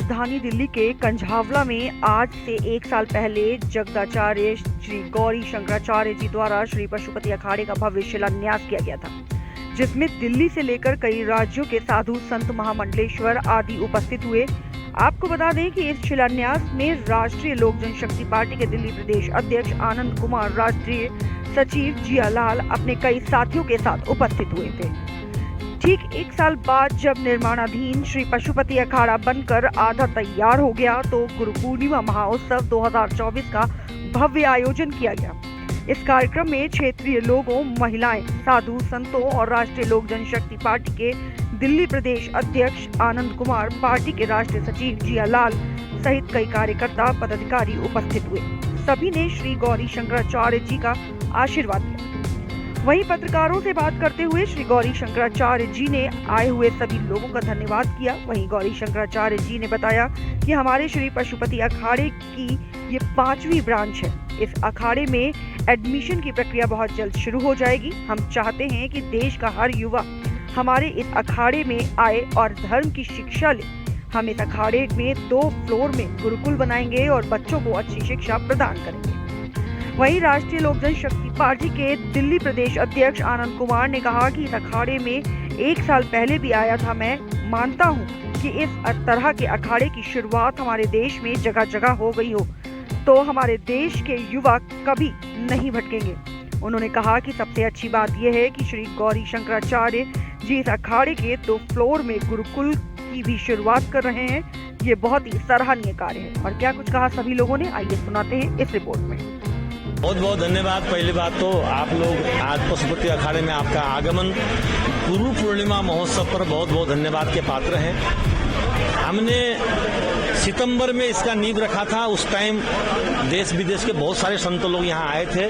राजधानी दिल्ली के कंझावला में आज से 1 साल पहले जगदाचार्य श्री गौरी शंकराचार्य जी द्वारा श्री पशुपति अखाड़े का भव्य शिलान्यास किया गया था, जिसमें दिल्ली से लेकर कई राज्यों के साधु संत महामंडलेश्वर आदि उपस्थित हुए। आपको बता दें कि इस शिलान्यास में राष्ट्रीय लोक जनशक्ति पार्टी के दिल्ली प्रदेश अध्यक्ष आनंद कुमार, राष्ट्रीय सचिव जियालाल अपने कई साथियों के साथ उपस्थित हुए थे। ठीक 1 साल बाद जब निर्माणाधीन श्री पशुपति अखाड़ा बनकर आधा तैयार हो गया तो गुरु पूर्णिमा महोत्सव 2024 का भव्य आयोजन किया गया। इस कार्यक्रम में क्षेत्रीय लोगों, महिलाएं, साधु संतों और राष्ट्रीय लोक जनशक्ति पार्टी के दिल्ली प्रदेश अध्यक्ष आनंद कुमार, पार्टी के राष्ट्रीय सचिव जियालाल सहित कई कार्यकर्ता पदाधिकारी उपस्थित हुए। सभी ने श्री गौरी शंकराचार्य जी का आशीर्वाद लिया। वहीं पत्रकारों से बात करते हुए श्री गौरी शंकराचार्य जी ने आए हुए सभी लोगों का धन्यवाद किया। वहीं गौरी शंकराचार्य जी ने बताया कि हमारे श्री पशुपति अखाड़े की ये 5वीं ब्रांच है। इस अखाड़े में एडमिशन की प्रक्रिया बहुत जल्द शुरू हो जाएगी। हम चाहते हैं कि देश का हर युवा हमारे इस अखाड़े में आए और धर्म की शिक्षा ले। हम इस अखाड़े में 2 फ्लोर में गुरुकुल बनाएंगे और बच्चों को अच्छी शिक्षा प्रदान करेंगे। वहीं राष्ट्रीय लोक जनशक्ति पार्टी के दिल्ली प्रदेश अध्यक्ष आनंद कुमार ने कहा कि इस अखाड़े में 1 साल पहले भी आया था। मैं मानता हूं कि इस तरह के अखाड़े की शुरुआत हमारे देश में जगह जगह हो गई हो तो हमारे देश के युवा कभी नहीं भटकेंगे। उन्होंने कहा कि सबसे अच्छी बात यह है कि श्री गौरी शंकराचार्य जी इस अखाड़े के 2 फ्लोर में गुरुकुल की भी शुरुआत कर रहे हैं। ये बहुत ही सराहनीय कार्य है। और क्या कुछ कहा सभी लोगों ने, आइए सुनाते हैं इस रिपोर्ट में। बहुत बहुत धन्यवाद। पहली बात तो आप लोग आज पशुपति अखाड़े में आपका आगमन गुरु पूर्णिमा महोत्सव पर बहुत बहुत धन्यवाद के पात्र हैं। हमने सितंबर में इसका नींव रखा था। उस टाइम देश विदेश के बहुत सारे संत लोग यहाँ आए थे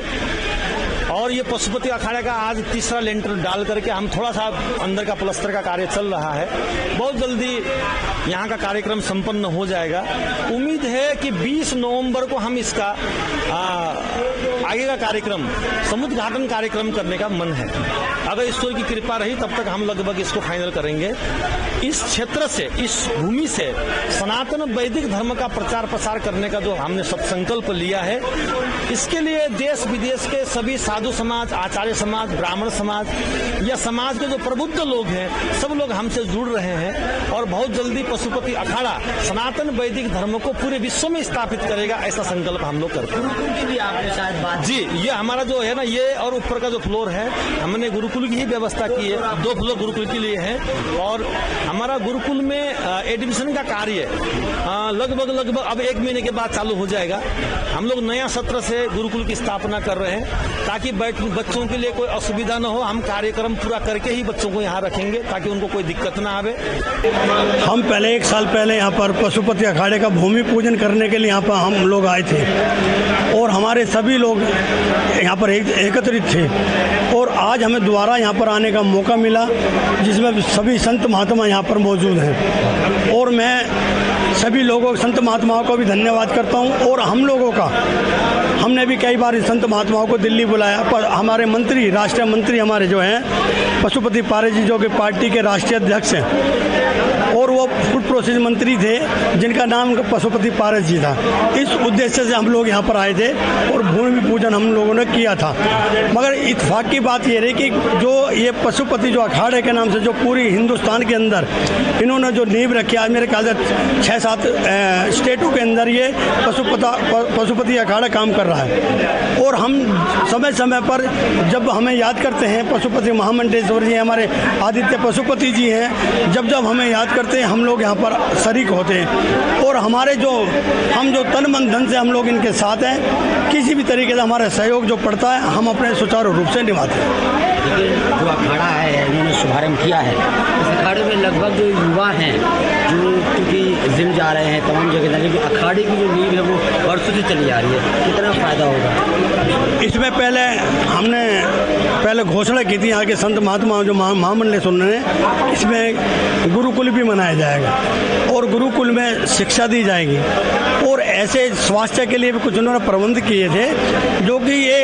और ये पशुपति अखाड़े का आज 3रा लेंटर डाल करके हम थोड़ा सा अंदर का प्लस्तर का कार्य चल रहा है। बहुत जल्दी यहाँ का कार्यक्रम संपन्न हो जाएगा। उम्मीद है कि 20 नवंबर को हम इसका आगे का कार्यक्रम समुद्घाटन कार्यक्रम करने का मन है। अगर ईश्वर की कृपा रही तब तक हम लगभग इसको फाइनल करेंगे। इस क्षेत्र से, इस भूमि से सनातन वैदिक धर्म का प्रचार प्रसार करने का जो हमने संकल्प लिया है, इसके लिए देश विदेश के सभी साधु समाज, आचार्य समाज, ब्राह्मण समाज या समाज के जो प्रबुद्ध लोग हैं, सब लोग हमसे जुड़ रहे हैं और बहुत जल्दी पशुपति अखाड़ा सनातन वैदिक धर्म को पूरे विश्व में स्थापित करेगा, ऐसा संकल्प हम लोग करते हैं। गुरुकुल की भी आपने शायद बात जी, ये हमारा जो है ना, ये और ऊपर का जो फ्लोर है, हमने गुरुकुल की ही व्यवस्था की है। 2 फ्लोर गुरुकुल के लिए है और हमारा गुरुकुल में एडमिशन का कार्य लगभग अब 1 महीने के बाद चालू हो जाएगा। हम लोग नया सत्र से गुरुकुल की स्थापना कर रहे हैं ताकि बच्चों के लिए कोई असुविधा न हो। हम कार्यक्रम पूरा करके ही बच्चों को यहाँ रखेंगे ताकि उनको कोई दिक्कत ना आवे। हम पहले 1 साल पहले यहाँ पर पशुपति अखाड़े का भूमि पूजन करने के लिए यहाँ पर हम लोग आए थे और हमारे सभी लोग यहाँ पर एकत्रित थे और आज हमें दोबारा यहाँ पर आने का मौका मिला, जिसमें सभी संत महात्मा यहाँ पर मौजूद हैं और मैं सभी लोगों, संत महात्माओं को भी धन्यवाद करता हूँ। और हम लोगों का, हमने भी कई बार संत महात्माओं को दिल्ली बुलाया, पर हमारे मंत्री, राष्ट्रीय मंत्री हमारे जो हैं पशुपति पारस जी, जो कि पार्टी के राष्ट्रीय अध्यक्ष हैं और वो फूड प्रोसेस मंत्री थे जिनका नाम पशुपति पारस जी था। इस उद्देश्य से हम लोग यहाँ पर आए थे और भूमि पूजन हम लोगों ने किया था। मगर इत्तेफाक की बात ये रही कि जो ये पशुपति जो अखाड़े के नाम से जो पूरी हिंदुस्तान के अंदर इन्होंने जो नींव रखी, आज मेरे ख्याल से 6-7 स्टेटों के अंदर ये पशुपति अखाड़ा काम कर रहा है। और हम समय समय पर जब हमें याद करते हैं, पशुपति महामंडलेश्वर जी हमारे आदित्य पशुपति जी हैं, जब हमें याद करते हैं हम लोग यहाँ पर शरीक होते हैं और हमारे हम जो तन मन धन से हम लोग इनके साथ हैं। किसी भी तरीके से हमारा सहयोग जो पड़ता है हम अपने सुचारू रूप से निभाते हैं। जो अखाड़ा है इन्होंने शुभारंभ किया है, इस अखाड़े में लगभग जो युवा हैं जो क्योंकि जिम जा रहे हैं, तमाम जगह जाने की अखाड़े की जो नींव है वो वर्षों से चली आ रही है, कितना फ़ायदा होगा? इसमें पहले घोषणा की थी यहाँ के संत महात्मा जो महामंडलेश्वर ने, इसमें गुरुकुल भी मनाया जाएगा और गुरुकुल में शिक्षा दी जाएगी और ऐसे स्वास्थ्य के लिए भी कुछ उन्होंने प्रबंध किए थे, जो कि ये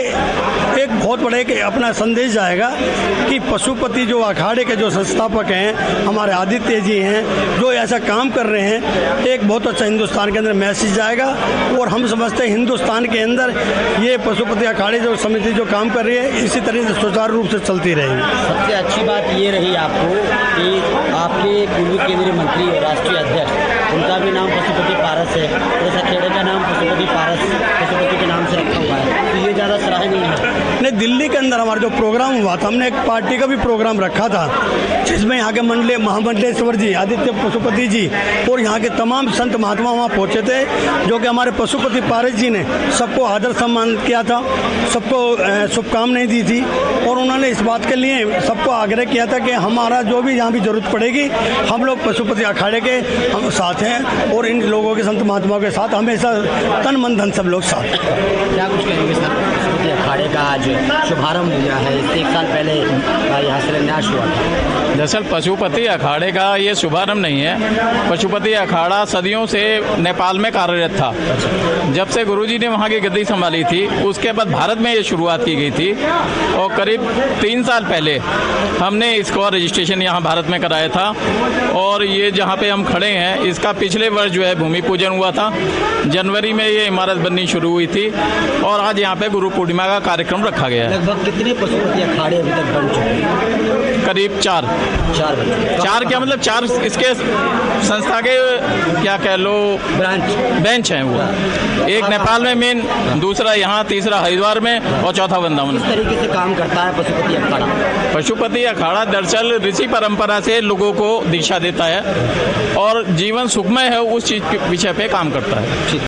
एक बहुत बड़े अपना संदेश जाएगा कि पशुपति जो अखाड़े के जो संस्थापक हैं हमारे आदित्य जी हैं, जो ऐसा काम कर रहे हैं एक बहुत अच्छा हिंदुस्तान के अंदर मैसेज जाएगा। और हम समझते हैं हिंदुस्तान के अंदर ये पशुपति अखाड़े जो समिति जो काम कर रही है इसी तरह से सुचारू रूप से चलती रहेगी। सबसे अच्छी बात ये रही आपको कि आपके पूर्व केंद्रीय मंत्री और राष्ट्रीय अध्यक्ष, उनका भी नाम पशुपति पारस है, जैसा खेड़े का नाम पशुपति पारस पशुपति के नाम से रखा हुआ है, तो ये ज़्यादा सराहनीय है। नहीं, दिल्ली के अंदर हमारा जो प्रोग्राम हुआ था, हमने एक पार्टी का भी प्रोग्राम रखा था जिसमें यहाँ के महामंडलेश्वर जी, आदित्य पशुपति जी और यहाँ के तमाम संत महात्मा वहाँ पहुँचे थे, जो कि हमारे पशुपति पारस जी ने सबको आदर सम्मान किया था, सबको शुभकामनाएं दी थी। और उन्होंने इस बात के लिए सबको आग्रह किया था कि हमारा जो भी यहाँ भी जरूरत पड़ेगी हम लोग पशुपति अखाड़े के हम साथ हैं और इन लोगों के संत महात्माओं के साथ हमेशा तन मन धन सब लोग साथ। क्या कुछ कहेंगे सर? पशुपति अखाड़े का आज शुभारंभ हुआ है, इससे एक साल पहले यहाँ शिलान्यास हुआ था। दरअसल पशुपति अखाड़े का ये शुभारंभ नहीं है। पशुपति अखाड़ा सदियों से नेपाल में कार्यरत था। जब से गुरुजी ने वहाँ की गद्दी संभाली थी उसके बाद भारत में ये शुरुआत की गई थी और करीब 3 साल पहले हमने इसको रजिस्ट्रेशन यहाँ भारत में कराया था। और ये जहाँ पे हम खड़े हैं इसका पिछले वर्ष जो है भूमि पूजन हुआ था। जनवरी में ये इमारत बननी शुरू हुई थी और आज यहाँ पे गुरु पूर्णिमा का कार्यक्रम रखा गया है। लगभग कितने पशुपति अखाड़े अभी तक बन चुके हैं? करीब 4 क्या मतलब 4 इसके संस्था के क्या कह लो बेंच हैं वो। एक नेपाल में मेन, दूसरा यहाँ, तीसरा हरिद्वार में और चौथा वृंदावन। किस तरीके से काम करता है पशुपति अखाड़ा? पशुपति अखाड़ा दरअसल ऋषि परंपरा से लोगों को दीक्षा देता है और जीवन सुखमय है उस चीज के विषय पे काम करता है।